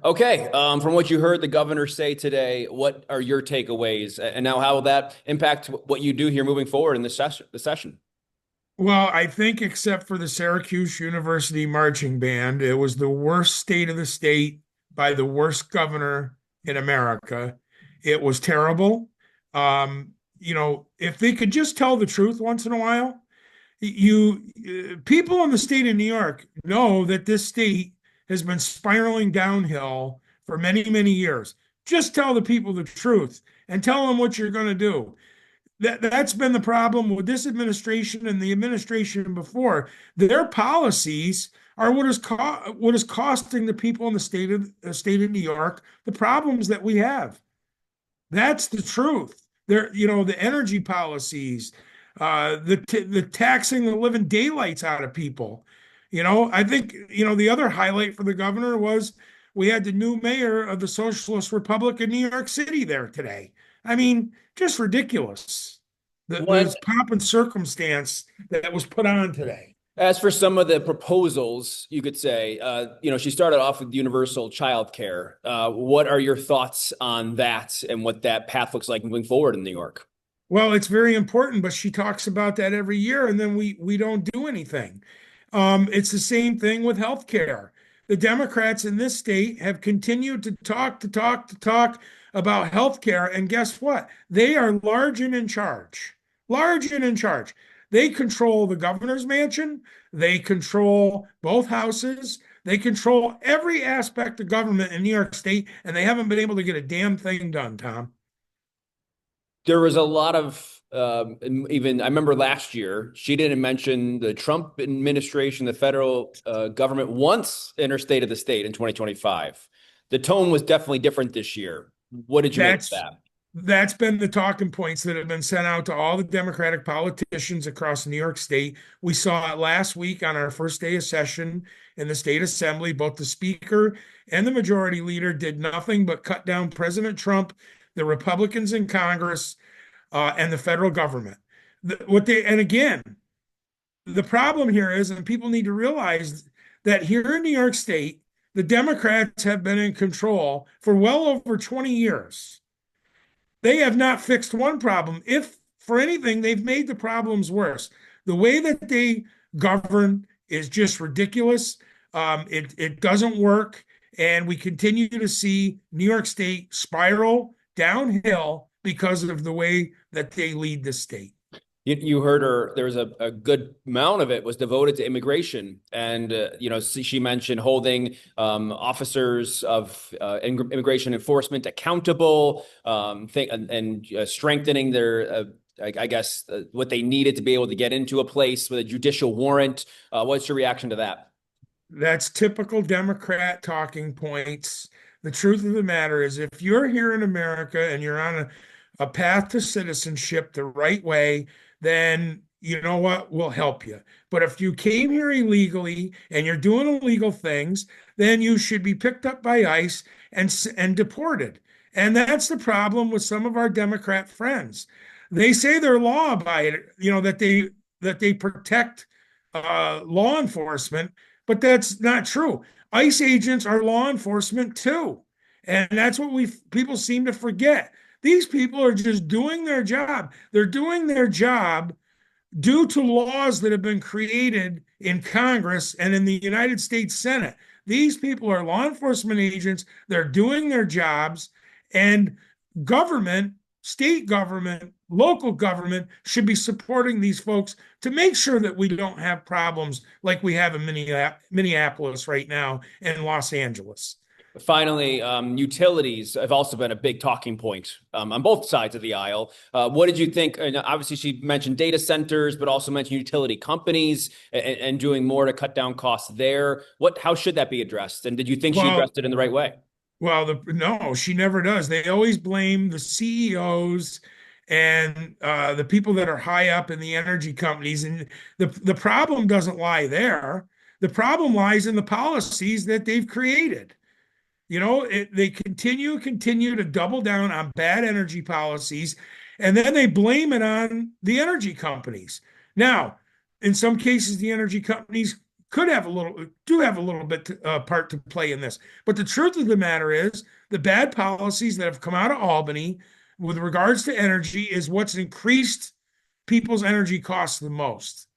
Okay, from what you heard the governor say today, what are your takeaways, and now how will that impact what you do here moving forward in the session? Well, I think except for the Syracuse University marching band, it was the worst state of the state by the worst governor in America. It was terrible. If they could just tell the truth once in a while, people in the state of New York know that this state has been spiraling downhill for many, many years. Just tell the people the truth and tell them what you're going to do. That's been the problem with this administration and the administration before. Their policies are what is costing the people in the state of New York the problems that we have. That's the truth. The energy policies, the taxing the living daylights out of people. I think the other highlight for the governor was we had the new mayor of the Socialist Republic of New York City there today. I mean, just ridiculous. One, The pomp and circumstance that was put on today. as for some of the proposals, you could say, she started off with universal child care. What are your thoughts on that and what that path looks like moving forward in New York? Well, it's very important, but she talks about that every year, and then we don't do anything. It's the same thing with health care. The Democrats in this state have continued to talk about health care, and guess what? They are large and in charge. Large and in charge. They control the governor's mansion. They control both houses. They control every aspect of government in New York State, and they haven't been able to get a damn thing done, Tom. There was a lot of even I remember last year she didn't mention the Trump administration, the federal government once in her State of the State in 2025. The tone was definitely different this year. What did you make of That's that? that's been the talking points that have been sent out to all the Democratic politicians across New York State. We saw it last week on our first day of session in the state assembly. Both the speaker and the majority leader did nothing but cut down President Trump, the Republicans in Congress, and the federal government. And again, the problem here is, and people need to realize that here in New York State, the Democrats have been in control for well over 20 years. They have not fixed one problem. If for anything, they've made the problems worse. The way that they govern is just ridiculous. It doesn't work. And we continue to see New York State spiral downhill because of the way that they lead the state. You heard her. There was a good amount of it was devoted to immigration, and she mentioned holding officers of immigration enforcement accountable, and strengthening their. I guess what they needed to be able to get into a place with a judicial warrant. What's your reaction to that? That's typical Democrat talking points. The truth of the matter is, if you're here in America and you're on a path to citizenship the right way, then you know what? We'll help you. But if you came here illegally and you're doing illegal things, then you should be picked up by ICE and deported. And that's the problem with some of our Democrat friends. They say they're law abiding, that they protect law enforcement, but that's not true. ICE agents are law enforcement too. And that's what people seem to forget. These people are just doing their job. They're doing their job due to laws that have been created in Congress and in the United States Senate. These people are law enforcement agents. They're doing their jobs, and government, state government, local government should be supporting these folks to make sure that we don't have problems like we have in Minneapolis right now and Los Angeles. Finally, utilities have also been a big talking point on both sides of the aisle. What did you think? And obviously, she mentioned data centers, but also mentioned utility companies and doing more to cut down costs there. How should that be addressed? And did you think she Well, addressed it in the right way? no, she never does. They always blame the CEOs and the people that are high up in the energy companies. And the problem doesn't lie there. The problem lies in the policies that they've created. They continue to double down on bad energy policies, and then they blame it on the energy companies. Now, in some cases, the energy companies do have a little bit part to play in this. But the truth of the matter is, the bad policies that have come out of Albany with regards to energy is what's increased people's energy costs the most.